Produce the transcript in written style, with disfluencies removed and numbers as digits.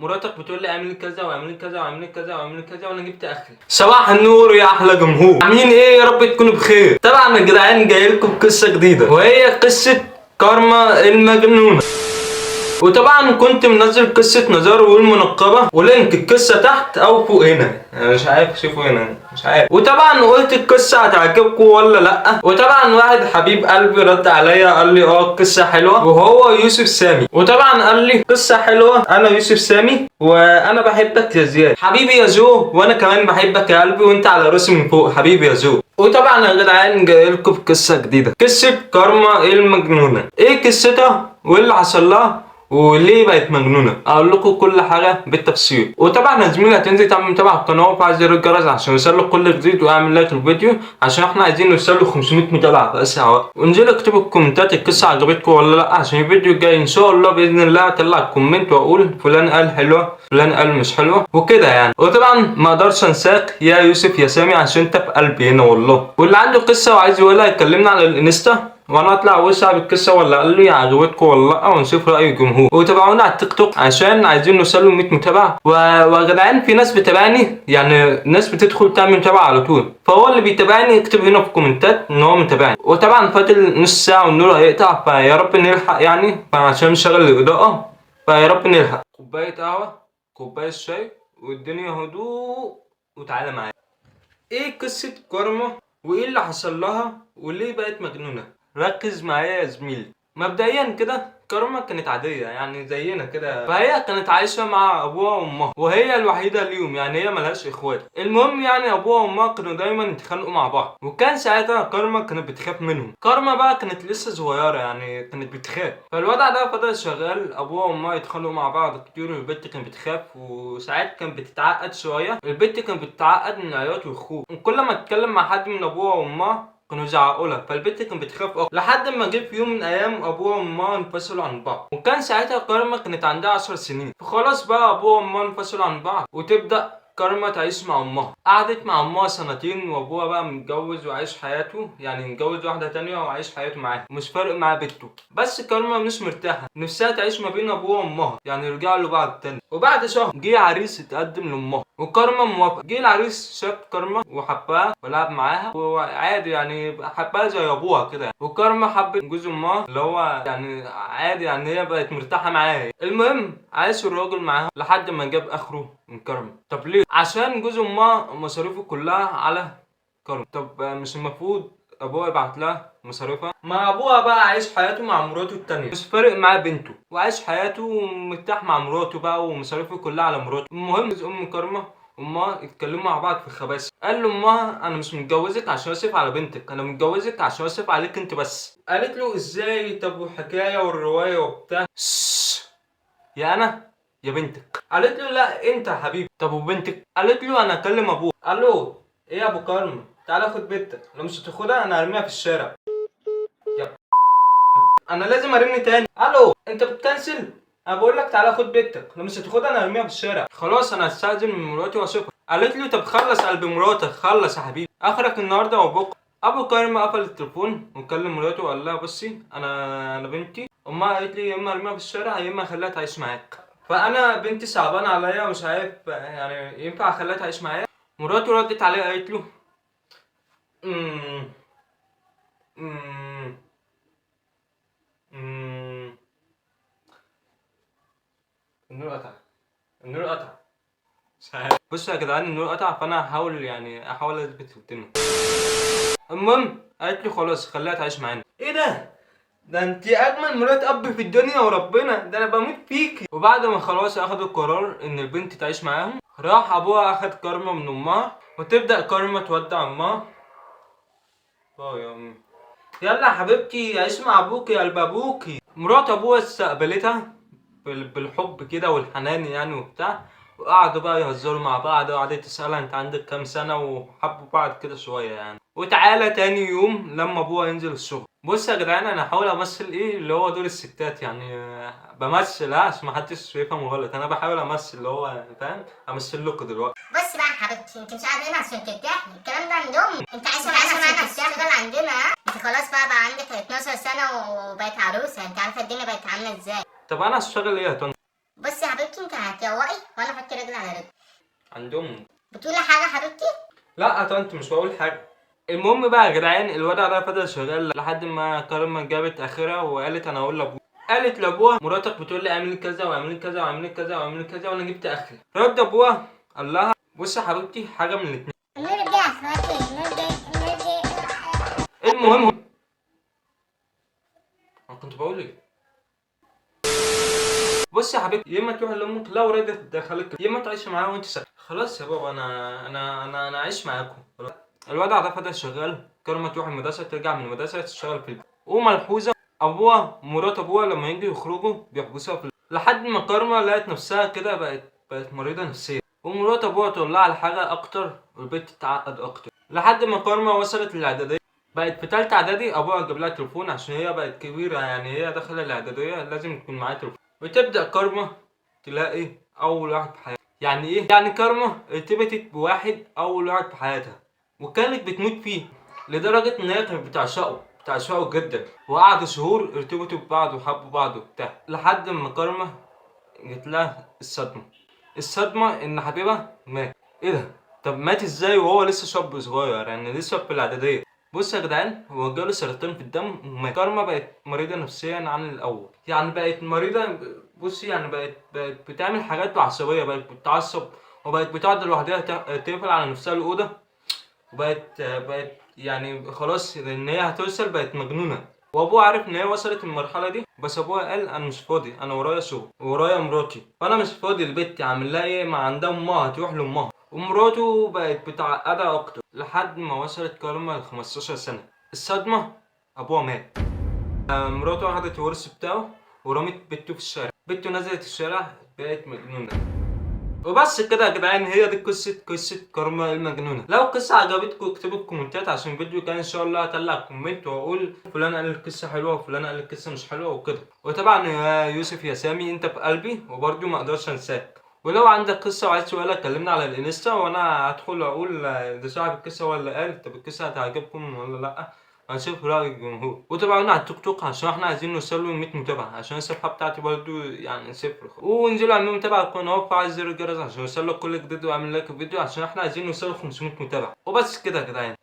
مراتك بتقول لي اعمل كذا واعمل كذا واعمل كذا واعمل كذا وانا جبت اخري. صباح النور يا احلى جمهور، عاملين ايه؟ يا رب تكونوا بخير. طبعا يا جدعان جاي لكم بقصه جديده وهي قصه كارما المجنونه. وطبعا كنت منزل قصة نزار والمنقبة ولينك القصة تحت او فوق هنا، انا مش عارف شوفوا هنا مش عارف. وطبعا قلت القصة هتعجبكم ولا لا. وطبعا واحد حبيب قلبي رد عليا قال لي القصة حلوة وهو يوسف سامي. وطبعا قال لي قصة حلوة انا يوسف سامي وانا بحبك يا زياد حبيبي يا جو، وانا كمان بحبك يا قلبي وانت على راسي من فوق حبيبي يا جو. وطبعا يا جدعان جاي لكم بقصة جديدة، قصة كارما المجنونة. ايه قصتها وايه اللي حصل لها وليه بقت مجنونه؟ اقول لكم كل حاجه بالتفصيل. وطبعا يا زميلي هتنزل تعمل متابعه على القناه وفعل زر الجرس عشان يوصلك كل جديد، واعمل لايك للفيديو عشان احنا عايزين نوصل له 500 متابعه في اسرع وقت. وانزلوا اكتبوا الكومنتات القصه عجبتكم ولا لا، عشان الفيديو الجاي ان شاء الله باذن الله هطلع الكومنت واقول فلان قال حلوه فلان قال مش حلوه وكده يعني. وطبعا ما اقدرش انساك يا يوسف يا سامي عشان انت في قلبي هنا والله. واللي عنده قصه وعايز يقولها يكلمنا على الانستا وانا اطلع اوسع بالقصه ولا قال لي عجبتكم ولا لا، ونشوف راي الجمهور. وتابعونا على التيك توك عشان عايزين نوصل له 100 متابعه. ويا جدعان في ناس بتابعني، يعني ناس بتدخل تعمل متابعه على طول، فهو اللي بيتابعني يكتب هنا في الكومنتات ان هو متابعني. وطبعا فاضل نص ساعه والنور هيقطع، فيا رب نلحق يعني، فعشان نشغل الاضاءه فيا رب نلحق. كوبايه قهوه كوبايه شاي والدنيا هدوء وتعالى معايا. ايه قصه كارما وايه اللي حصل لها وليه بقت مجنونه؟ ركز معايا يا زميلي. مبدئيا كده كارما كانت عادية يعني زينا كده، فهي كانت عايشة مع أبوها وأمها وهي الوحيدة ليهم، يعني هي ملهاش إخوات. المهم يعني أبوها وأمها كانوا دايما يتخانقوا مع بعض، وكان ساعتها كارما كانت بتخاف منهم. كارما بقى كانت لسه صغيرة يعني كانت بتخاف، فالوضع ده فضل شغال. أبوها وأمها يتخانقوا مع بعض كتير والبنت كانت بتخاف، وساعات كانت بتتعقد شوية. البنت كانت بتتعقد من العياط والخوف، وكل ما تتكلم مع حد من أبوها وأمها كانوا يزعقوا لها، فالبنت كانت بتخاف اكتر. لحد ما جه في يوم من الايام ابوها وامها انفصلوا عن بعض، وكان ساعتها كارما كانت عندها 10 سنين. فخلاص بقى ابوها وامها انفصلوا عن بعض وتبدا كارما تعيش مع امها. قعدت مع امها سنتين وابوها بقى متجوز وعايش حياته، يعني متجوز واحده تانية وعايش حياته معاها، مش فارق معاه بنته. بس كارما مش مرتاحه، نفسها تعيش ما بين ابوها وامها، يعني يرجعوا لبعض تاني. وبعد شهر جه عريس اتقدم لامها وكارما موافقه. جه العريس شاف كارما وحبها ولعب معاها وعادي يعني حبها زي ابوها كده، وكارما حبت جوز امها اللي هو يعني عادي، يعني هي بقت مرتاحه معاه. المهم عاش الراجل معاها لحد ما جاب اخره من كارما. طب ليه؟ عشان جوز امها مصاريفه كلها على كارما. طب مش المفروض ابوها يبعت لها مصاريفها؟ ما ابوها بقى عايش حياته مع مراته التانية، مش فارق معاه بنته، وعايش حياته مرتاح مع مراته بقى ومصاريفه كلها على مراته. المهم ام كارما امها اتكلموا مع بعض في الخباثه. قال لامها انا مش متجوزك عشان اصرف على بنتك، انا متجوزك عشان اصرف عليك انت بس. قالت له ازاي؟ طب والحكايه والروايه وبتاع. يا انا يا بنتك. قالت له لا انت يا حبيبي. طب وبنتك؟ قالت له انا اكلم ابوه. قال له ايه يا ابو كارما تعالى خد بنتك، لو مش هتاخدها انا هرميها في الشارع. يا انا لازم ارمي تاني. الو انت بتكنسل؟ انا بقول لك تعالى خد بنتك، لو مش هتاخدها انا هرميها في الشارع. خلاص انا هستأذن من مراتي واشوفها. قالت له طب خلص قلب مراتك، خلص يا حبيبي اخرك النهارده وبكره. ابو كارما قفل التليفون وكلم مراته وقال لها بصي انا بنتي امها قالت لي يا اما ارميها في الشارع يا اما اخليها تعيش معاك، فانا بنتي صعبانه عليا ومش عارف يعني ينفع اخليها تعيش معايا. مراته ردت عليه قالت له امم امم امم النور قطع. النور قطع مش عارف. بصوا يا جدعان النور قطع، فانا هحاول يعني احاول اثبت الدنيا. المهم قالت لي خلاص خليها تعيش معانا. ايه ده انت اجمل مرات اب في الدنيا وربنا، ده انا بموت فيكي. وبعد ما خلاص اخدوا القرار ان البنت تعيش معاهم، راح ابوها اخد كارما من امها وتبدا كارما تودع امها. يا امي يلا يا حبيبتي عيش مع ابوكي يا قلب ابوكي. مرات ابوها استقبلتها بالحب كده والحنان يعني وبتاع، وقعدوا بقى يهزروا مع بعض وقعدت تسألها انت عندك كام سنة وحبوا بعض كده شوية يعني. وتعالى تاني يوم لما ابوها ينزل الشغل. بص يا جدعان انا هحاول امثل ايه اللي هو دور الستات يعني، بمثل عشان محدش يفهم غلط، انا بحاول امثل اللي هو فاهم امثل لكم دلوقتي. بص بقى يا حبيبتي انت مش قاعده هنا عشان ترتاحي، الكلام ده عندهم. انت عايشه معانا عشان تشتغل عندنا. انت خلاص بقى عندك 12 سنه وبقت عروسه، انت عارفه الدنيا بقت عامله ازاي. طب انا هشتغل ايه يا طن؟ بص يا حبيبتي انت هتروقي وانا احط رجل على رجل. عندهم. بتقولي حاجه حبيبتي؟ لا طنط مش بقول حاجه. المهم بقى يا جدعان الوضع ده فضل شغال لحد ما كارما جابت اخرها وقالت انا اقول لابوها. قالت لابوها مراتك بتقول لي اعملي كذا واعملي كذا واعملي كذا واعملي كذا وانا جبت اخري. رد ابوها قال لها بص يا حبيبتي حاجه من الاتنين. نرجع نرجع. المهم انا كنت بقول ايه؟ بص يا حبيبتي يا اما تروح لامك لو رضيت تدخلك يا اما تعيش معاها وانت ساكت. خلاص يا بابا انا عايش معاكم. الوضع ده فضل شغال. كارما تروح المدرسه ترجع من المدرسه تشتغل في البيت. وملحوظه ابوها مرات ابوها لما يجوا يخرجوا بيحبسوها في البيت. لحد ما كارما لقت نفسها كده بقت مريضه نفسيا. ومرات ابوها تقول لها على حاجه اكتر والبنت تتعقد اكتر. لحد ما كارما وصلت للاعداديه بقت في تالتة اعدادي. ابوها جاب لها تليفون عشان هي بقت كبيره يعني هي داخله الاعداديه لازم يكون معاها تليفون. بتبدا كارما تلاقي اول واحد في حياتها. يعني ايه؟ يعني كارما ارتبطت بواحد اول واحد في حياتها وكانت بتموت فيه لدرجه ان هي كانت بتعشقه جدا. وقعدوا شهور ارتبطوا ببعض وحبوا بعض وبتاع لحد ما كارما جت لها الصدمه ان حبيبها مات. ايه ده؟ طب مات ازاي وهو لسه شاب صغير يعني لسه في الاعداديه؟ بص يا جدعان هو جاله سرطان في الدم ومات. كارما بقت مريضه نفسيا عن الاول. يعني بقت مريضه. بص يعني بقت بتعمل حاجات بعصبيه. بقت بتتعصب وبقت بتقعد لوحدها تقفل على نفسها الاوضه. بقت يعني خلاص ان هي هتوصل بقت مجنونه. وابوها عارف ان هي وصلت المرحله دي بس ابوها قال انا مش فاضي انا ورايا شغل ورايا مراتي وانا مش فاضي. البت عامل لها ايه؟ ما عندها امها هتروح لامها. ومراته بقت بتعقدها اكتر لحد ما وصلت كارما ل 15 سنه. الصدمه ابوها مات. مراته اخدت الورث بتاعه ورمت بنته في الشارع. بنته نزلت الشارع بقت مجنونه. وبس كده يا جدعان هي دي قصة كارما المجنونة. لو القصة عجبتكم اكتبوا في الكومنتات عشان الفيديو كان ان شاء الله هطلع كومنت واقول فلان قال القصة حلوة وفلان قال القصة مش حلوة وكده. وطبعا يا يوسف يا سامي انت في قلبي وبرده ما اقدرش انساك. ولو عندك قصة وعايز تقولها كلمنا على الانستا وانا هدخل اقول ده صاحب القصة ولا قال. طب القصة هتعجبكم ولا لا؟ هنشوف رأي الجمهور. وتابعونا على التيك توك عشان احنا عايزين نوصل له 100 متابعة عشان الصفحة بتاعتي برضو يعني صفر. وانزلوا اعملوا متابعة على القناة وفعلوا زر الجرس عشان يوصل لك كل جديد واعمل لايك الفيديو عشان احنا عايزين نوصل ل 500 متابعة. وبس كده يا جدعان.